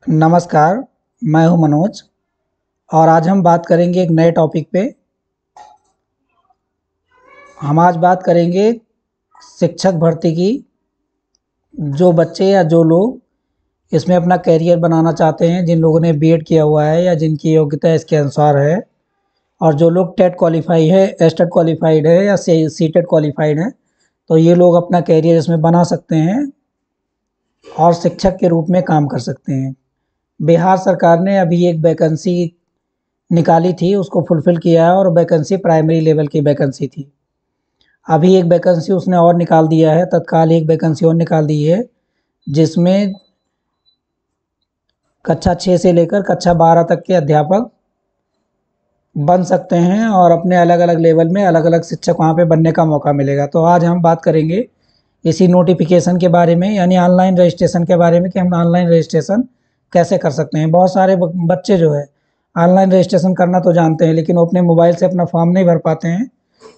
नमस्कार, मैं हूं मनोज और आज हम बात करेंगे एक नए टॉपिक पे। हम आज बात करेंगे शिक्षक भर्ती की। जो बच्चे या जो लोग इसमें अपना करियर बनाना चाहते हैं, जिन लोगों ने बीएड किया हुआ है या जिनकी योग्यता इसके अनुसार है, और जो लोग टेट क्वालिफाई है, एस्टेट क्वालिफाइड है या सीटेट क्वालिफाइड है, तो ये लोग अपना करियर इसमें बना सकते हैं और शिक्षक के रूप में काम कर सकते हैं। बिहार सरकार ने अभी एक वैकेंसी निकाली थी, उसको फुलफ़िल किया है और वैकेंसी प्राइमरी लेवल की वैकेंसी थी। अभी एक वैकेंसी उसने और निकाल दिया है, तत्काल एक वैकेंसी और निकाल दी है, जिसमें कक्षा 6 से लेकर कक्षा 12 तक के अध्यापक बन सकते हैं और अपने अलग-अलग लेवल में अलग-अलग शिक्षक वहाँ पे बनने का मौका मिलेगा। तो आज हम बात करेंगे इसी नोटिफ़िकेशन के बारे में, यानी ऑनलाइन रजिस्ट्रेशन के बारे में कि हम ऑनलाइन रजिस्ट्रेशन कैसे कर सकते हैं। बहुत सारे बच्चे जो है ऑनलाइन रजिस्ट्रेशन करना तो जानते हैं, लेकिन वो अपने मोबाइल से अपना फॉर्म नहीं भर पाते हैं।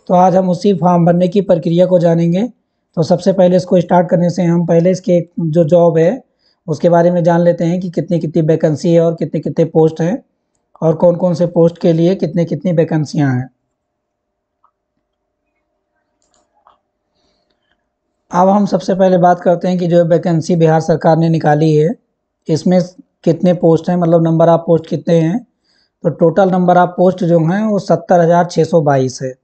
तो आज हम उसी फॉर्म भरने की प्रक्रिया को जानेंगे। तो सबसे पहले इसको स्टार्ट करने से हम पहले इसके जो जॉब है उसके बारे में जान लेते हैं कि कितनी-कितनी वैकेंसी है और कितने-कितने पोस्ट हैं और कौन-कौन से पोस्ट के लिए कितनी-कितनी वैकेंसियाँ हैं। अब हम सबसे पहले बात करते हैं कि जो वैकेंसी बिहार सरकार ने निकाली है, इसमें कितने पोस्ट हैं, मतलब नंबर ऑफ़ पोस्ट कितने हैं। तो टोटल नंबर ऑफ़ पोस्ट जो हैं वो 70,622 है।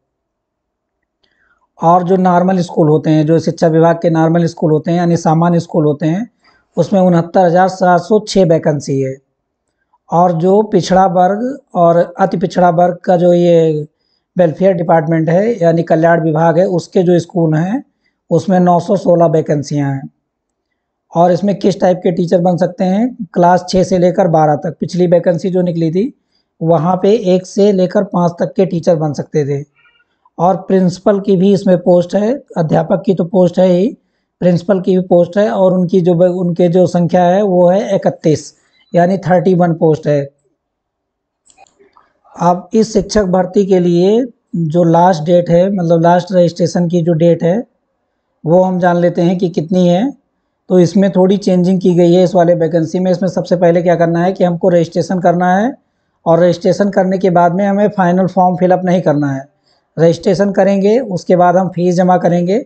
और जो नॉर्मल स्कूल होते हैं, जो शिक्षा विभाग के नॉर्मल स्कूल होते हैं, यानी सामान्य स्कूल होते हैं, उसमें 69,706 वैकेंसी है। और जो पिछड़ा वर्ग और अति पिछड़ा वर्ग का जो ये वेलफेयर डिपार्टमेंट है, यानी कल्याण विभाग है, उसके जो स्कूल हैं उसमें 916 वैकेंसियाँ हैं। और इसमें किस टाइप के टीचर बन सकते हैं, क्लास 6 से लेकर 12 तक। पिछली वैकेंसी जो निकली थी वहाँ पे 1 से लेकर 5 तक के टीचर बन सकते थे। और प्रिंसिपल की भी इसमें पोस्ट है, अध्यापक की तो पोस्ट है ही, प्रिंसिपल की भी पोस्ट है और उनके जो संख्या है वो है 31, यानी 31 पोस्ट है। अब इस शिक्षक भर्ती के लिए जो लास्ट डेट है, मतलब लास्ट रजिस्ट्रेशन की जो डेट है, वो हम जान लेते हैं कि कितनी है। तो इसमें थोड़ी चेंजिंग की गई है इस वाले वैकेंसी में। इसमें सबसे पहले क्या करना है कि हमको रजिस्ट्रेशन करना है और रजिस्ट्रेशन करने के बाद में हमें फाइनल फॉर्म फिलअप नहीं करना है। रजिस्ट्रेशन करेंगे, उसके बाद हम फ़ीस जमा करेंगे।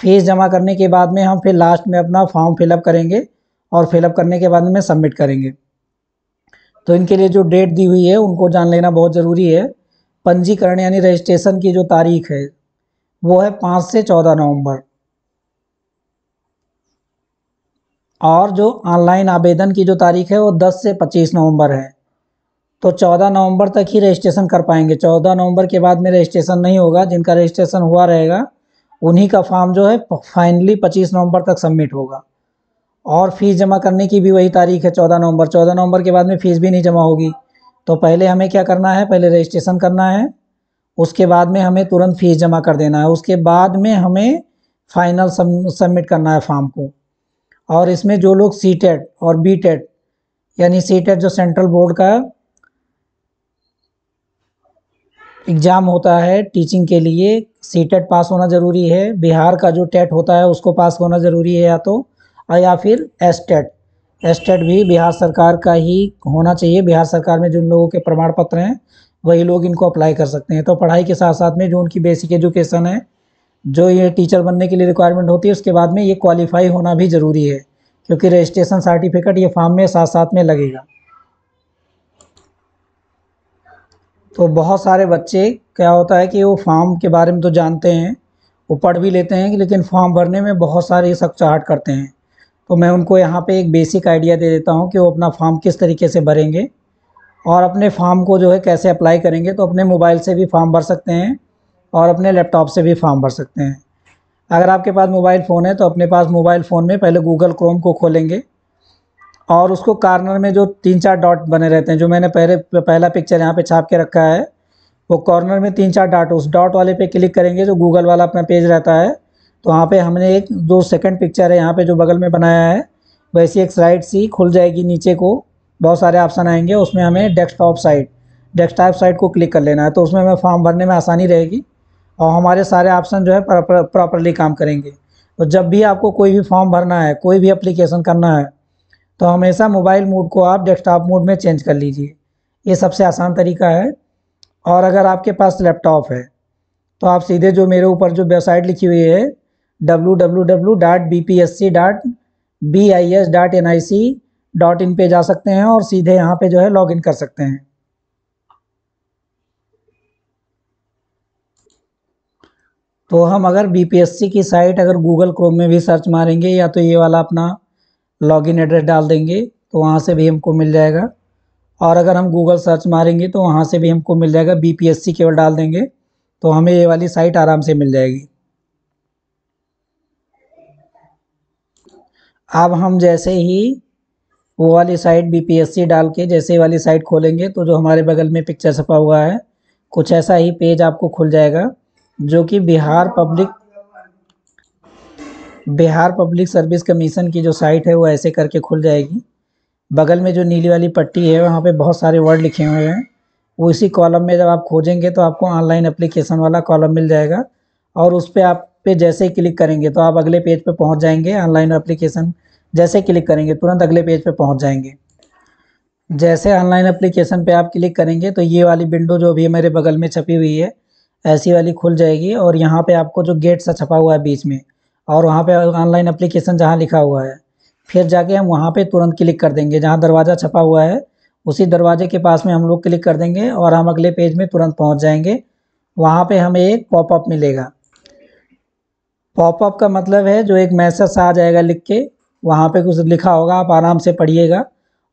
फ़ीस जमा करने के बाद में हम फिर लास्ट में अपना फॉर्म फिलअप करेंगे और फिलअप करने के बाद में सबमिट करेंगे। तो इनके लिए जो डेट दी हुई है उनको जान लेना बहुत ज़रूरी है। पंजीकरण यानी रजिस्ट्रेशन की जो तारीख़ है वो है 5 से 14 नवंबर। और जो ऑनलाइन आवेदन की जो तारीख़ है वो 10 से 25 नवंबर है। तो 14 नवंबर तक ही रजिस्ट्रेशन कर पाएंगे। 14 नवंबर के बाद में रजिस्ट्रेशन नहीं होगा। जिनका रजिस्ट्रेशन हुआ रहेगा उन्हीं का फॉर्म जो है फाइनली 25 नवंबर तक सबमिट होगा। और फ़ीस जमा करने की भी वही तारीख़ है, 14 नवंबर। 14 नवंबर के बाद में फ़ीस भी नहीं जमा होगी। तो पहले हमें क्या करना है, पहले रजिस्ट्रेशन करना है, उसके बाद में हमें तुरंत फ़ीस जमा कर देना है। उसके बाद में हमें फाइनल सबमिट करना है फॉर्म को। और इसमें जो लोग सीटेट और बीटेट, यानी सीटेट जो सेंट्रल बोर्ड का एग्ज़ाम होता है टीचिंग के लिए, सीटेट पास होना ज़रूरी है। बिहार का जो टेट होता है उसको पास होना ज़रूरी है, या तो या फिर एस्टेट। एस्टेट भी बिहार सरकार का ही होना चाहिए। बिहार सरकार में जिन लोगों के प्रमाण पत्र हैं वही लोग इनको अप्लाई कर सकते हैं। तो पढ़ाई के साथ साथ में जो उनकी बेसिक एजुकेशन है, जो ये टीचर बनने के लिए रिक्वायरमेंट होती है, उसके बाद में ये क्वालिफाई होना भी ज़रूरी है, क्योंकि रजिस्ट्रेशन सर्टिफिकेट ये फॉर्म में साथ साथ में लगेगा। तो बहुत सारे बच्चे क्या होता है कि वो फॉर्म के बारे में तो जानते हैं, वो पढ़ भी लेते हैं, लेकिन फॉर्म भरने में बहुत सारे हिचकिचाहट करते हैं। तो मैं उनको यहाँ पे एक बेसिक आइडिया दे देता हूँ कि वो अपना फॉर्म किस तरीके से भरेंगे और अपने फॉर्म को जो है कैसे अप्लाई करेंगे। तो अपने मोबाइल से भी फॉर्म भर सकते हैं और अपने लैपटॉप से भी फॉर्म भर सकते हैं। अगर आपके पास मोबाइल फ़ोन है तो अपने पास मोबाइल फ़ोन में पहले गूगल क्रोम को खोलेंगे और उसको कॉर्नर में जो 3-4 डॉट बने रहते हैं, जो मैंने पहला पिक्चर यहाँ पे छाप के रखा है, वो कॉर्नर में 3-4 डॉट, उस डॉट वाले पे क्लिक करेंगे जो गूगल वाला अपना पेज रहता है। तो वहाँ पे हमने एक जो सेकंड पिक्चर है यहाँ पे जो बगल में बनाया है, वैसी एक स्लाइड सी खुल जाएगी। नीचे को बहुत सारे ऑप्शन आएंगे, उसमें हमें डेस्कटॉप साइट को क्लिक कर लेना है। तो उसमें हमें फॉर्म भरने में आसानी रहेगी और हमारे सारे ऑप्शन जो है प्रॉपरली काम करेंगे। तो जब भी आपको कोई भी फॉर्म भरना है, कोई भी एप्लीकेशन करना है, तो हमेशा मोबाइल मोड को आप डेस्कटॉप मोड में चेंज कर लीजिए, ये सबसे आसान तरीका है। और अगर आपके पास लैपटॉप है तो आप सीधे जो मेरे ऊपर जो वेबसाइट लिखी हुई है www.bps.bis.nic.in पे जा सकते हैं और सीधे यहाँ पे जो है लॉगिन कर सकते हैं। तो हम अगर बीपीएससी की साइट अगर गूगल क्रोम में भी सर्च मारेंगे या तो ये वाला अपना लॉगिन एड्रेस डाल देंगे तो वहाँ से भी हमको मिल जाएगा, और अगर हम गूगल सर्च मारेंगे तो वहाँ से भी हमको मिल जाएगा, बीपीएससी केवल डाल देंगे तो हमें ये वाली साइट आराम से मिल जाएगी। अब हम जैसे ही वो वाली साइट बीपीएससी डाल के जैसे वाली साइट खोलेंगे तो जो हमारे बगल में पिक्चर छपा हुआ है कुछ ऐसा ही पेज आपको खुल जाएगा, जो कि बिहार पब्लिक सर्विस कमीशन की जो साइट है वो ऐसे करके खुल जाएगी। बगल में जो नीली वाली पट्टी है वहाँ पे बहुत सारे वर्ड लिखे हुए हैं, वो इसी कॉलम में जब आप खोजेंगे तो आपको ऑनलाइन एप्लीकेशन वाला कॉलम मिल जाएगा, और उस पर आप पे जैसे ही क्लिक करेंगे तो आप अगले पेज पे पहुँच जाएंगे। ऑनलाइन एप्लीकेशन जैसे क्लिक करेंगे तुरंत अगले पेज पे पहुँच जाएंगे। जैसे ऑनलाइन एप्लीकेशन पे आप क्लिक करेंगे तो ये वाली विंडो जो अभी मेरे बगल में छपी हुई है ऐसी वाली खुल जाएगी, और यहाँ पे आपको जो गेट सा छपा हुआ है बीच में और वहाँ पे ऑनलाइन एप्लीकेशन जहाँ लिखा हुआ है, फिर जाके हम वहाँ पे तुरंत क्लिक कर देंगे। जहाँ दरवाज़ा छपा हुआ है उसी दरवाजे के पास में हम लोग क्लिक कर देंगे और हम अगले पेज में तुरंत पहुँच जाएंगे। वहाँ पे हमें एक पॉपअप मिलेगा। पॉपअप का मतलब है जो एक मैसेज आ जाएगा लिख के, वहाँ पे कुछ लिखा होगा, आप आराम से पढ़िएगा,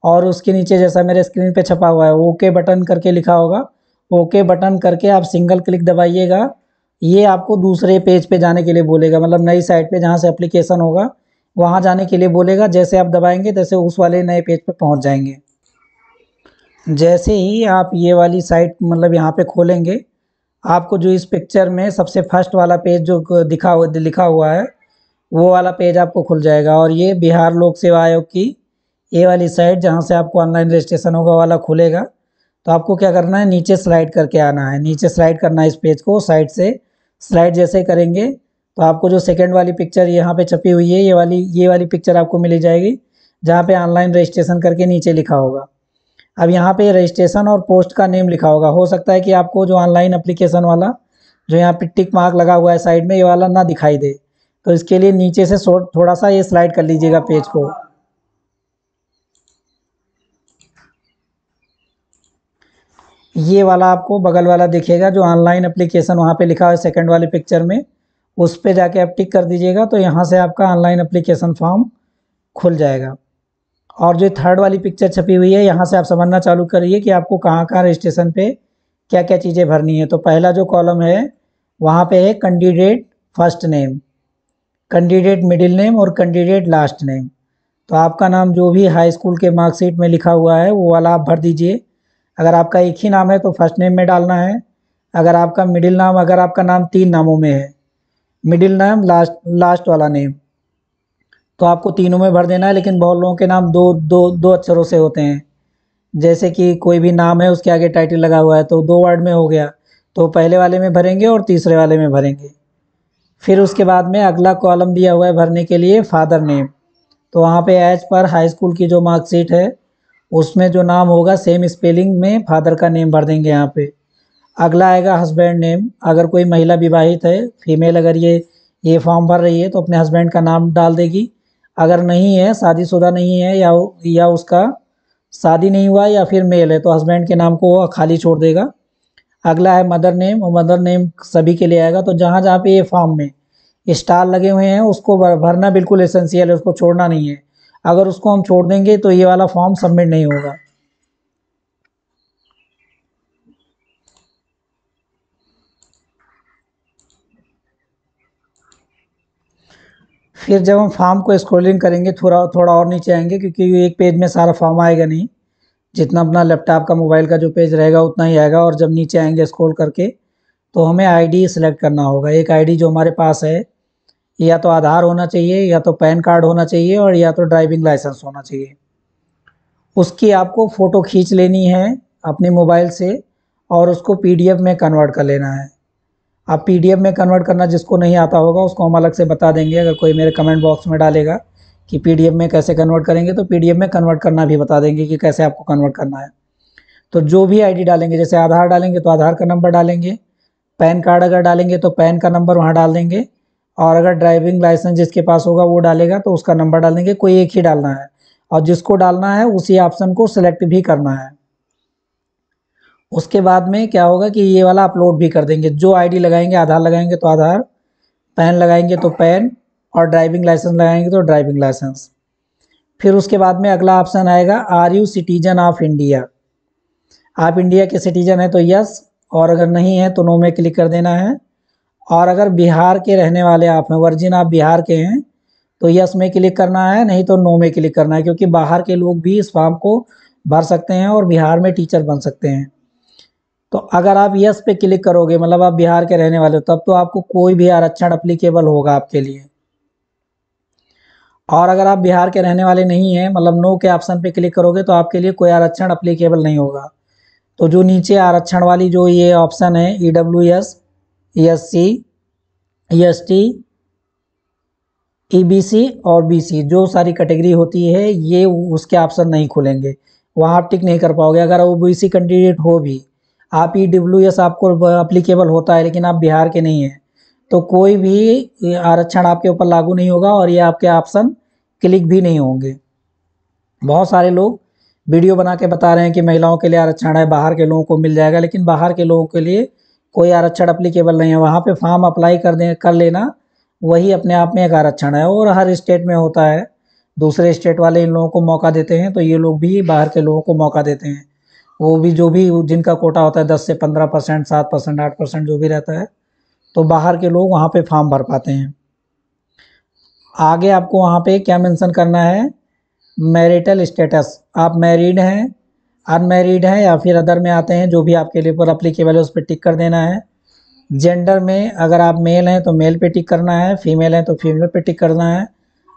और उसके नीचे जैसा मेरे स्क्रीन पे छपा हुआ है ओके बटन करके लिखा होगा, ओके बटन करके आप सिंगल क्लिक दबाइएगा। ये आपको दूसरे पेज पे जाने के लिए बोलेगा, मतलब नई साइट पे जहाँ से एप्लीकेशन होगा वहाँ जाने के लिए बोलेगा। जैसे आप दबाएंगे तैसे उस वाले नए पेज पे पहुँच जाएंगे। जैसे ही आप ये वाली साइट मतलब यहाँ पे खोलेंगे, आपको जो इस पिक्चर में सबसे फर्स्ट वाला पेज जो लिखा हुआ है वो वाला पेज आपको खुल जाएगा, और ये बिहार लोक सेवा आयोग की ये वाली साइट जहाँ से आपको ऑनलाइन रजिस्ट्रेशन होगा वाला खुलेगा। तो आपको क्या करना है, नीचे स्लाइड करके आना है, नीचे स्लाइड करना है इस पेज को साइड से। स्लाइड जैसे करेंगे तो आपको जो सेकंड वाली पिक्चर यहाँ पे छपी हुई है ये वाली पिक्चर आपको मिल जाएगी, जहाँ पे ऑनलाइन रजिस्ट्रेशन करके नीचे लिखा होगा। अब यहाँ पे रजिस्ट्रेशन और पोस्ट का नेम लिखा होगा। हो सकता है कि आपको जो ऑनलाइन एप्लीकेशन वाला जो यहाँ पे टिक मार्क लगा हुआ है साइड में ये वाला ना दिखाई दे, तो इसके लिए नीचे से थोड़ा सा ये स्लाइड कर लीजिएगा पेज को। ये वाला आपको बगल वाला दिखेगा जो ऑनलाइन एप्लीकेशन वहाँ पे लिखा है सेकंड वाली पिक्चर में, उस पे जाके आप टिक कर दीजिएगा तो यहाँ से आपका ऑनलाइन एप्लीकेशन फॉर्म खुल जाएगा। और जो थर्ड वाली पिक्चर छपी हुई है यहाँ से आप समझना चालू करिए कि आपको कहाँ कहाँ रजिस्ट्रेशन पे क्या क्या चीज़ें भरनी है। तो पहला जो कॉलम है वहाँ पे है candidate first name, candidate middle name और कैंडिडेट लास्ट नेम। तो आपका नाम जो भी हाई स्कूल के मार्कशीट में लिखा हुआ है वो वाला आप भर दीजिए। अगर आपका एक ही नाम है तो फर्स्ट नेम में डालना है। अगर आपका मिडिल नाम, अगर आपका नाम 3 नामों में है, मिडिल नाम लास्ट वाला नेम, तो आपको तीनों में भर देना है। लेकिन बहुत लोगों के नाम दो अक्षरों से होते हैं, जैसे कि कोई भी नाम है उसके आगे टाइटल लगा हुआ है तो 2 वर्ड में हो गया, तो पहले वाले में भरेंगे और तीसरे वाले में भरेंगे। फिर उसके बाद में अगला कॉलम दिया हुआ है भरने के लिए फादर नेम, तो वहाँ पे एज पर हाई स्कूल की जो मार्कशीट है उसमें जो नाम होगा सेम स्पेलिंग में फादर का नेम भर देंगे यहाँ पे। अगला आएगा हस्बैंड नेम, अगर कोई महिला विवाहित है फीमेल, अगर ये फॉर्म भर रही है तो अपने हस्बैंड का नाम डाल देगी। अगर नहीं है, शादीशुदा नहीं है या उसका शादी नहीं हुआ या फिर मेल है तो हस्बैंड के नाम को वो खाली छोड़ देगा। अगला है मदर नेम, और मदर नेम सभी के लिए आएगा। तो जहाँ जहाँ पे ये फॉर्म में स्टार लगे हुए हैं उसको भरना बिल्कुल एसेंशियल है, उसको छोड़ना नहीं है। अगर उसको हम छोड़ देंगे तो ये वाला फॉर्म सबमिट नहीं होगा। फिर जब हम फॉर्म को स्क्रॉलिंग करेंगे थोड़ा थोड़ा और नीचे आएंगे, क्योंकि एक पेज में सारा फॉर्म आएगा नहीं, जितना अपना लैपटॉप का मोबाइल का जो पेज रहेगा उतना ही आएगा। और जब नीचे आएंगे स्क्रॉल करके तो हमें आईडी सेलेक्ट करना होगा। एक आईडी जो हमारे पास है, या तो आधार होना चाहिए, या तो पैन कार्ड होना चाहिए, और या तो ड्राइविंग लाइसेंस होना चाहिए। उसकी आपको फ़ोटो खींच लेनी है अपने मोबाइल से और उसको पीडीएफ में कन्वर्ट कर लेना है। आप पीडीएफ में कन्वर्ट करना जिसको नहीं आता होगा उसको हम अलग से बता देंगे, अगर कोई मेरे कमेंट बॉक्स में डालेगा कि पीडीएफ में कैसे कन्वर्ट करेंगे, तो पीडीएफ में कन्वर्ट करना भी बता देंगे कि कैसे आपको कन्वर्ट करना है। तो जो भी आईडी डालेंगे, जैसे आधार डालेंगे तो आधार का नंबर डालेंगे, पैन कार्ड अगर डालेंगे तो पैन का नंबर वहाँ डाल देंगे, और अगर ड्राइविंग लाइसेंस जिसके पास होगा वो डालेगा तो उसका नंबर डाल देंगे, कोई एक ही डालना है, और जिसको डालना है उसी ऑप्शन को सिलेक्ट भी करना है। उसके बाद में क्या होगा कि ये वाला अपलोड भी कर देंगे, जो आईडी लगाएंगे, आधार लगाएंगे तो आधार, पैन लगाएंगे तो पैन, और ड्राइविंग लाइसेंस लगाएंगे तो ड्राइविंग लाइसेंस। फिर उसके बाद में अगला ऑप्शन आएगा, are you citizen of India. आप इंडिया के सिटीजन हैं तो यस, और अगर नहीं है तो नो में क्लिक कर देना है। और अगर बिहार के रहने वाले आप हैं, वर्जिन आप बिहार के हैं, तो यस में क्लिक करना है, नहीं तो नो में क्लिक करना है, क्योंकि बाहर के लोग भी इस फॉर्म को भर सकते हैं और बिहार में टीचर बन सकते हैं। तो अगर आप यस पे क्लिक करोगे, मतलब आप बिहार के रहने वाले हो, तब तो आपको कोई भी आरक्षण अप्लीकेबल होगा आपके लिए। और अगर आप बिहार के रहने वाले नहीं हैं, मतलब नो के ऑप्शन पे क्लिक करोगे तो आपके लिए कोई आरक्षण अप्लीकेबल नहीं होगा। तो जो नीचे आरक्षण वाली जो ये ऑप्शन है, EWS, ESC, EST, EBC और BC, जो सारी कैटेगरी होती है, ये उसके ऑप्शन नहीं खुलेंगे, वहाँ आप टिक नहीं कर पाओगे। अगर OBC कैंडिडेट हो भी, आप EWS आपको अप्लीकेबल होता है, लेकिन आप बिहार के नहीं हैं, तो कोई भी आरक्षण आपके ऊपर लागू नहीं होगा और ये आपके ऑप्शन क्लिक भी नहीं होंगे। बहुत सारे लोग वीडियो बना के बता रहे हैं कि महिलाओं के लिए आरक्षण है, बाहर के लोगों को मिल जाएगा, लेकिन बाहर के लोगों के लिए कोई आरक्षण अप्लीकेबल नहीं है। वहाँ पे फॉर्म अप्लाई कर लेना, वही अपने आप में एक आरक्षण है, और हर स्टेट में होता है। दूसरे स्टेट वाले इन लोगों को मौका देते हैं, तो ये लोग भी बाहर के लोगों को मौका देते हैं। वो भी जो भी जिनका कोटा होता है 10 से 15%, 7%, 8% जो भी रहता है, तो बाहर के लोग वहाँ पे फॉर्म भर पाते हैं। आगे आपको वहाँ पे क्या मेंशन करना है, मैरिटल स्टेटस, आप मैरिड हैं, अनमैरिड हैं, या फिर अदर में आते हैं, जो भी आपके लिए पर अप्लीकेबल है उस पर टिक कर देना है। जेंडर में अगर आप मेल हैं तो मेल पे टिक करना है, फीमेल हैं तो फीमेल पे टिक करना है।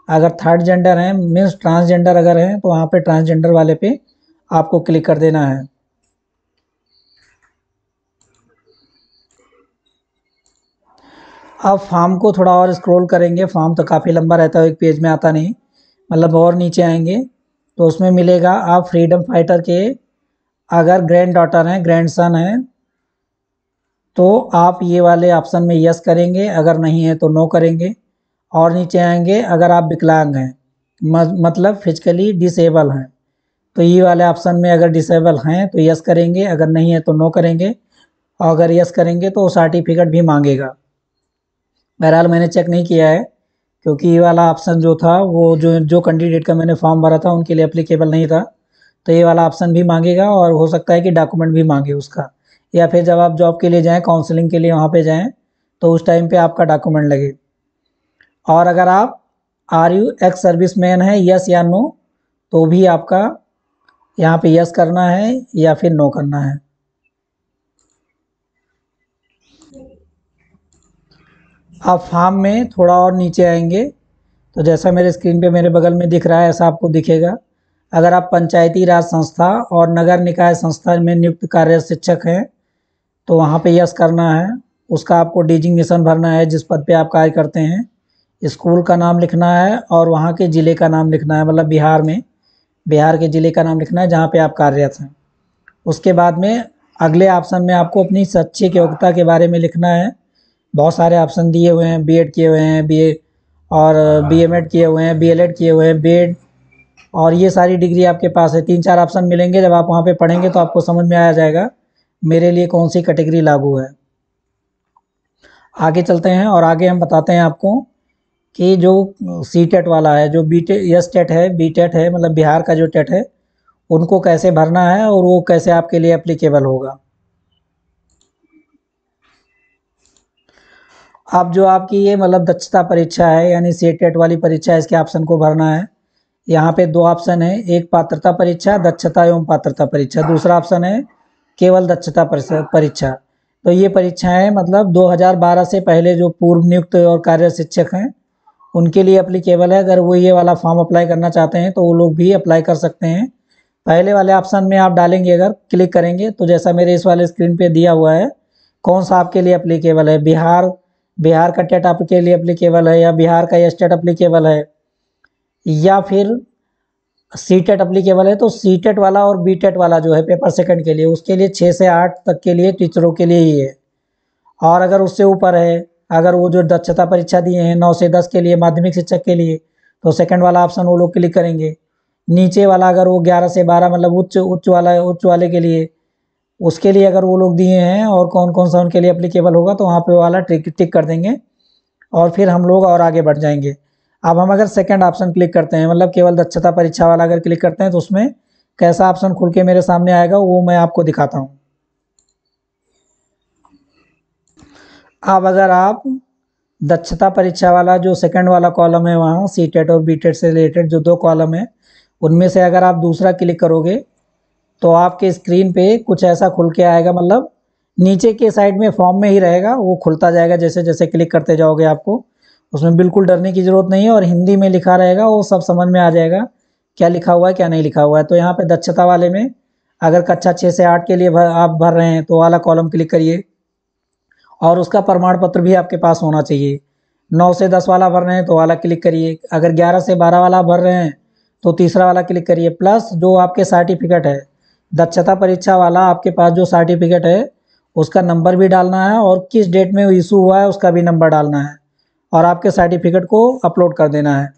अगर थर्ड जेंडर हैं, मीन्स ट्रांसजेंडर अगर हैं, तो वहाँ पे ट्रांसजेंडर वाले पे आपको क्लिक कर देना है। अब फॉर्म को थोड़ा और स्क्रॉल करेंगे, फॉर्म तो काफ़ी लंबा रहता है, एक पेज में आता नहीं, मतलब और नीचे आएंगे तो उसमें मिलेगा, आप फ्रीडम फाइटर के अगर ग्रैंड डॉटर हैं, ग्रैंड सन हैं, तो आप ये वाले ऑप्शन में यस करेंगे, अगर नहीं है तो नो करेंगे। और नीचे आएंगे, अगर आप विकलांग हैं, मतलब फिजिकली डिसेबल हैं, तो ये वाले ऑप्शन में अगर डिसेबल हैं तो यस करेंगे, अगर नहीं है तो नो करेंगे। और अगर यस करेंगे तो सर्टिफिकेट भी मांगेगा। बहरहाल मैंने चेक नहीं किया है, क्योंकि ये वाला ऑप्शन जो था वो जो कैंडिडेट का मैंने फॉर्म भरा था उनके लिए एप्लीकेबल नहीं था। तो ये वाला ऑप्शन भी मांगेगा, और हो सकता है कि डॉक्यूमेंट भी मांगे उसका, या फिर जब आप जॉब के लिए जाएँ, काउंसलिंग के लिए वहाँ पे जाएँ, तो उस टाइम पे आपका डॉक्यूमेंट लगे। और अगर आप are you ex service man है, यस या नो, तो भी आपका यहाँ पे यस करना है या फिर नो करना है। आप फॉर्म में थोड़ा और नीचे आएंगे तो जैसा मेरे स्क्रीन पे मेरे बगल में दिख रहा है ऐसा आपको दिखेगा। अगर आप पंचायती राज संस्था और नगर निकाय संस्था में नियुक्त कार्य शिक्षक हैं तो वहाँ पे यस करना है। उसका आपको डिजिग्नेशन भरना है, जिस पद पे आप कार्य करते हैं, स्कूल का नाम लिखना है और वहाँ के ज़िले का नाम लिखना है, मतलब बिहार में बिहार के ज़िले का नाम लिखना है जहाँ पे आप कार्यरत हैं। उसके बाद में अगले ऑप्शन में आपको अपनी शैक्षिक योग्यता के बारे में लिखना है। बहुत सारे ऑप्शन दिए हुए हैं, बीएड किए हुए हैं, बीए और बीएमएड किए हुए हैं, बीएलएड किए हुए हैं, बीएड, और ये सारी डिग्री आपके पास है। 3-4 ऑप्शन मिलेंगे, जब आप वहाँ पे पढ़ेंगे तो आपको समझ में आ जाएगा मेरे लिए कौन सी कैटेगरी लागू है। आगे चलते हैं और आगे हम बताते हैं आपको कि जो सी टेट वाला है, जो एस टेट है, बी टेट है, मतलब बिहार का जो टेट है, उनको कैसे भरना है और वो कैसे आपके लिए एप्लीकेबल होगा। अब जो आपकी ये मतलब दक्षता परीक्षा है, यानी सी टेट वाली परीक्षा है, इसके ऑप्शन को भरना है। यहाँ पे 2 ऑप्शन है, एक पात्रता परीक्षा, दक्षता एवं पात्रता परीक्षा, दूसरा ऑप्शन है केवल दक्षता परीक्षा। तो ये परीक्षाएं मतलब 2012 से पहले जो पूर्व नियुक्त और कार्यरत शिक्षक हैं उनके लिए एप्लीकेबल है। अगर वो ये वाला फॉर्म अप्लाई करना चाहते हैं तो वो लोग भी अप्लाई कर सकते हैं। पहले वाले ऑप्शन में आप डालेंगे, अगर क्लिक करेंगे तो जैसा मेरे इस वाले स्क्रीन पे दिया हुआ है, कौन सा आपके लिए एप्लीकेबल है, बिहार का टेट आपके लिए एप्लीकेबल है या बिहार का स्टेट एप्लीकेबल है, या फिर सीटेट अप्लीकेबल है तो सीटेट वाला और बीटेट वाला जो है पेपर सेकंड के लिए, उसके लिए 6 से 8 तक के लिए टीचरों के लिए ही है। और अगर उससे ऊपर है, अगर वो जो दक्षता परीक्षा दिए हैं 9 से 10 के लिए माध्यमिक शिक्षक के लिए, तो सेकंड वाला ऑप्शन वो लोग क्लिक करेंगे। नीचे वाला अगर वो 11 से 12 मतलब उच्च वाले के लिए, उसके लिए अगर वो लोग दिए हैं और कौन कौन सा उनके लिए एप्लीकेबल होगा तो वहाँ पे वाला टिक टिक कर देंगे और फिर हम लोग और आगे बढ़ जाएंगे। अब हम अगर सेकंड ऑप्शन क्लिक करते हैं, मतलब केवल दक्षता परीक्षा वाला अगर क्लिक करते हैं तो उसमें कैसा ऑप्शन खुल के मेरे सामने आएगा वो मैं आपको दिखाता हूँ। अब अगर आप दक्षता परीक्षा वाला जो सेकंड वाला कॉलम है वहाँ सीटेट और बीटेट से रिलेटेड जो 2 कॉलम है उनमें से अगर आप दूसरा क्लिक करोगे तो आपके स्क्रीन पे कुछ ऐसा खुल के आएगा, मतलब नीचे के साइड में फॉर्म में ही रहेगा, वो खुलता जाएगा जैसे जैसे क्लिक करते जाओगे। आपको उसमें बिल्कुल डरने की ज़रूरत नहीं है और हिंदी में लिखा रहेगा, वो सब समझ में आ जाएगा क्या लिखा हुआ है क्या नहीं लिखा हुआ है। तो यहाँ पे दक्षता वाले में अगर कक्षा 6 से 8 के लिए आप भर रहे हैं तो वाला कॉलम क्लिक करिए और उसका प्रमाण पत्र भी आपके पास होना चाहिए। 9 से 10 वाला भर रहे हैं तो वाला क्लिक करिए, अगर 11 से 12 वाला भर रहे हैं तो तीसरा वाला क्लिक करिए। प्लस जो आपके सर्टिफिकेट है दक्षता परीक्षा वाला, आपके पास जो सर्टिफिकेट है उसका नंबर भी डालना है और किस डेट में इशू हुआ है उसका भी नंबर डालना है और आपके सर्टिफिकेट को अपलोड कर देना है।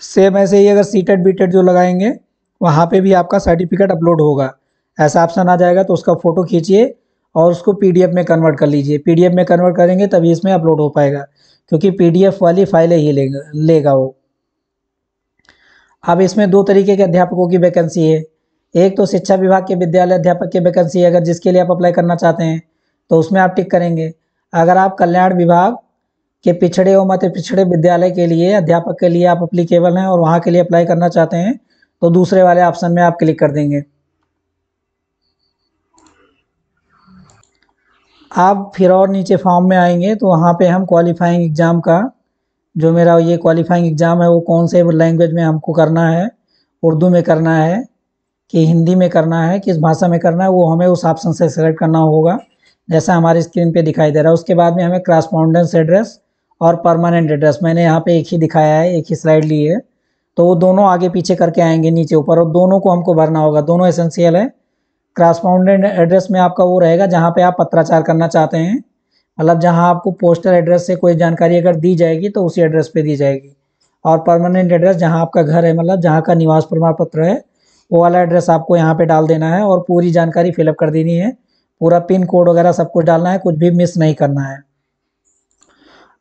सेम ऐसे ही अगर सीटेट बीटेट जो लगाएंगे वहाँ पे भी आपका सर्टिफिकेट अपलोड होगा। ऐसा ऑप्शन आ जाएगा तो उसका फ़ोटो खींचिए और उसको पीडीएफ में कन्वर्ट कर लीजिए। पीडीएफ में कन्वर्ट करेंगे तभी इसमें अपलोड हो पाएगा, क्योंकि पीडीएफ वाली फाइलें ही लेगा वो। अब इसमें 2 तरीके के अध्यापकों की वैकेंसी है। एक तो शिक्षा विभाग के विद्यालय अध्यापक की वैकेंसी है, अगर जिसके लिए आप अप्लाई करना चाहते हैं तो उसमें आप टिक करेंगे। अगर आप कल्याण विभाग के पिछड़े एवं अति पिछड़े विद्यालय के लिए अध्यापक के लिए आप अप्लीकेबल हैं और वहाँ के लिए अप्लाई करना चाहते हैं तो दूसरे वाले ऑप्शन में आप क्लिक कर देंगे। आप फिर और नीचे फॉर्म में आएंगे तो वहाँ पे हम क्वालिफाइंग एग्ज़ाम का जो मेरा ये क्वालिफाइंग एग्ज़ाम है वो कौन से लैंग्वेज में हमको करना है, उर्दू में करना है कि हिंदी में करना है, किस भाषा में करना है, वो हमें उस ऑप्शन से सेलेक्ट करना होगा जैसा हमारी स्क्रीन पे दिखाई दे रहा है। उसके बाद में हमें क्रॉसपोंडेंस एड्रेस और परमानेंट एड्रेस, मैंने यहाँ पे एक ही दिखाया है, एक ही स्लाइड ली है, तो वो दोनों आगे पीछे करके आएंगे नीचे ऊपर और दोनों को हमको भरना होगा। दोनों एसेंशियल है। क्रॉसपोंडेंट एड्रेस में आपका वो रहेगा जहाँ पे आप पत्राचार करना चाहते हैं, मतलब जहाँ आपको पोस्टल एड्रेस से कोई जानकारी अगर दी जाएगी तो उसी एड्रेस पे दी जाएगी। और परमानेंट एड्रेस जहाँ आपका घर है, मतलब जहाँ का निवास प्रमाण पत्र है, वो वाला एड्रेस आपको यहाँ पे डाल देना है और पूरी जानकारी फिलअप कर देनी है। पूरा पिन कोड वगैरह सब कुछ डालना है, कुछ भी मिस नहीं करना है।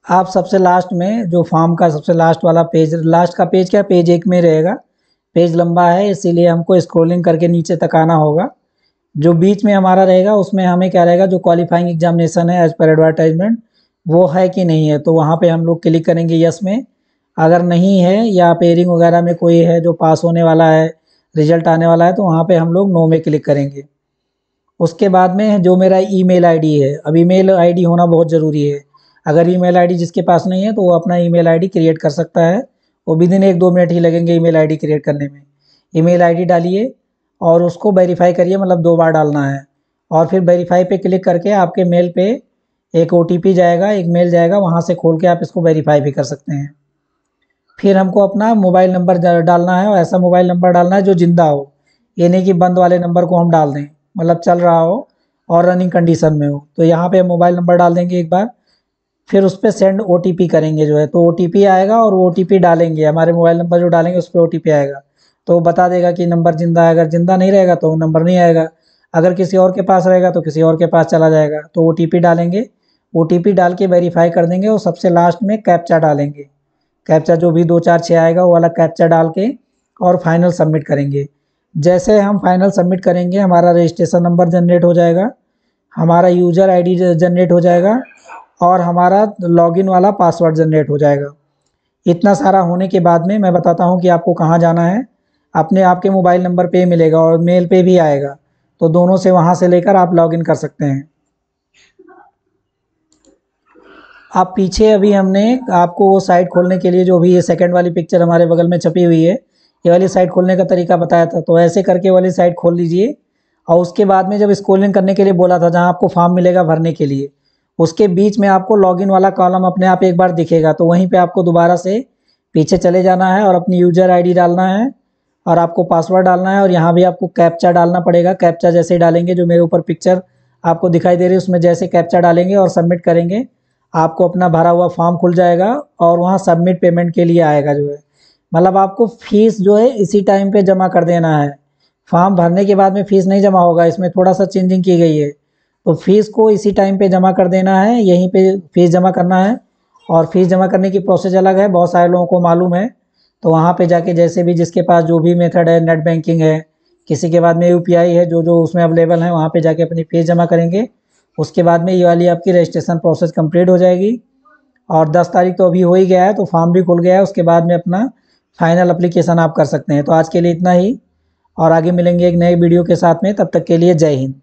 आप सबसे लास्ट में जो फॉर्म का सबसे लास्ट वाला पेज, लास्ट का पेज क्या पेज 1 में रहेगा, पेज लंबा है इसीलिए हमको स्क्रॉलिंग करके नीचे तक आना होगा। जो बीच में हमारा रहेगा उसमें हमें क्या रहेगा, जो क्वालिफाइंग एग्जामिनेशन है एज पर एडवर्टाइजमेंट वो है कि नहीं है, तो वहाँ पे हम लोग क्लिक करेंगे यस में। अगर नहीं है या पेयरिंग वगैरह में कोई है जो पास होने वाला है, रिजल्ट आने वाला है, तो वहाँ पे हम लोग नो में क्लिक करेंगे। उसके बाद में जो मेरा ईमेल आईडी है, अब ईमेल आईडी होना बहुत ज़रूरी है। अगर ईमेल आईडी जिसके पास नहीं है तो वो अपना ईमेल आईडी क्रिएट कर सकता है, वो विदिन 1-2 मिनट ही लगेंगे ईमेल आईडी क्रिएट करने में। ईमेल आईडी डालिए और उसको वेरीफाई करिए, मतलब 2 बार डालना है और फिर वेरीफाई पे क्लिक करके आपके मेल पे एक ओटीपी जाएगा, एक मेल जाएगा, वहाँ से खोल के आप इसको वेरीफाई भी कर सकते हैं। फिर हमको अपना मोबाइल नंबर डालना है और ऐसा मोबाइल नंबर डालना है जो ज़िंदा हो, ये नहीं कि बंद वाले नंबर को हम डाल दें, मतलब चल रहा हो और रनिंग कंडीशन में हो। तो यहाँ पे मोबाइल नंबर डाल देंगे एक बार, फिर उस पर सेंड ओटीपी करेंगे जो है, तो ओटीपी आएगा और वो ओटीपी डालेंगे, हमारे मोबाइल नंबर जो डालेंगे उस पर ओटीपी आएगा तो बता देगा कि नंबर जिंदा है। अगर जिंदा नहीं रहेगा तो नंबर नहीं आएगा, अगर किसी और के पास रहेगा तो किसी और के पास चला जाएगा। तो ओटीपी डालेंगे, ओटीपी डाल के वेरीफाई कर देंगे और सबसे लास्ट में कैप्चा डालेंगे। कैप्चा जो भी 2 4 6 आएगा वो वाला कैप्चा डाल के और फाइनल सबमिट करेंगे। जैसे हम फाइनल सबमिट करेंगे हमारा रजिस्ट्रेशन नंबर जनरेट हो जाएगा, हमारा यूज़र आईडी जनरेट हो जाएगा और हमारा लॉगिन वाला पासवर्ड जनरेट हो जाएगा। इतना सारा होने के बाद में मैं बताता हूँ कि आपको कहाँ जाना है। अपने आपके मोबाइल नंबर पे मिलेगा और मेल पे भी आएगा, तो दोनों से वहाँ से लेकर आप लॉगिन कर सकते हैं। आप पीछे अभी हमने आपको वो साइट खोलने के लिए जो भी ये सेकंड वाली पिक्चर हमारे बगल में छपी हुई है, ये वाली साइट खोलने का तरीका बताया था, तो ऐसे करके वाली साइट खोल लीजिए और उसके बाद में जब स्क्रॉलिंग करने के लिए बोला था जहाँ आपको फॉर्म मिलेगा भरने के लिए, उसके बीच में आपको लॉगिन वाला कॉलम अपने आप एक बार दिखेगा, तो वहीं पे आपको दोबारा से पीछे चले जाना है और अपनी यूज़र आईडी डालना है और आपको पासवर्ड डालना है और यहाँ भी आपको कैप्चा डालना पड़ेगा। कैप्चा जैसे ही डालेंगे, जो मेरे ऊपर पिक्चर आपको दिखाई दे रही है उसमें जैसे कैप्चा डालेंगे और सबमिट करेंगे, आपको अपना भरा हुआ फॉर्म खुल जाएगा और वहाँ सबमिट पेमेंट के लिए आएगा जो है। मतलब आपको फ़ीस जो है इसी टाइम पे जमा कर देना है। फॉर्म भरने के बाद में फ़ीस नहीं जमा होगा, इसमें थोड़ा सा चेंजिंग की गई है। तो फ़ीस को इसी टाइम पे जमा कर देना है, यहीं पे फ़ीस जमा करना है। और फ़ीस जमा करने की प्रोसेस अलग है, बहुत सारे लोगों को मालूम है। तो वहाँ पे जाके जैसे भी जिसके पास जो भी मेथड है, नेट बैंकिंग है, किसी के बाद में यूपीआई है, जो जो उसमें अवेलेबल है, वहाँ पे जाके अपनी फ़ीस जमा करेंगे। उसके बाद में ये वाली आपकी रजिस्ट्रेशन प्रोसेस कंप्लीट हो जाएगी। और 10 तारीख तो अभी हो ही गया है, तो फॉर्म भी खुल गया है। उसके बाद में अपना फाइनल एप्लीकेशन आप कर सकते हैं। तो आज के लिए इतना ही, और आगे मिलेंगे एक नए वीडियो के साथ में। तब तक के लिए जय हिंद।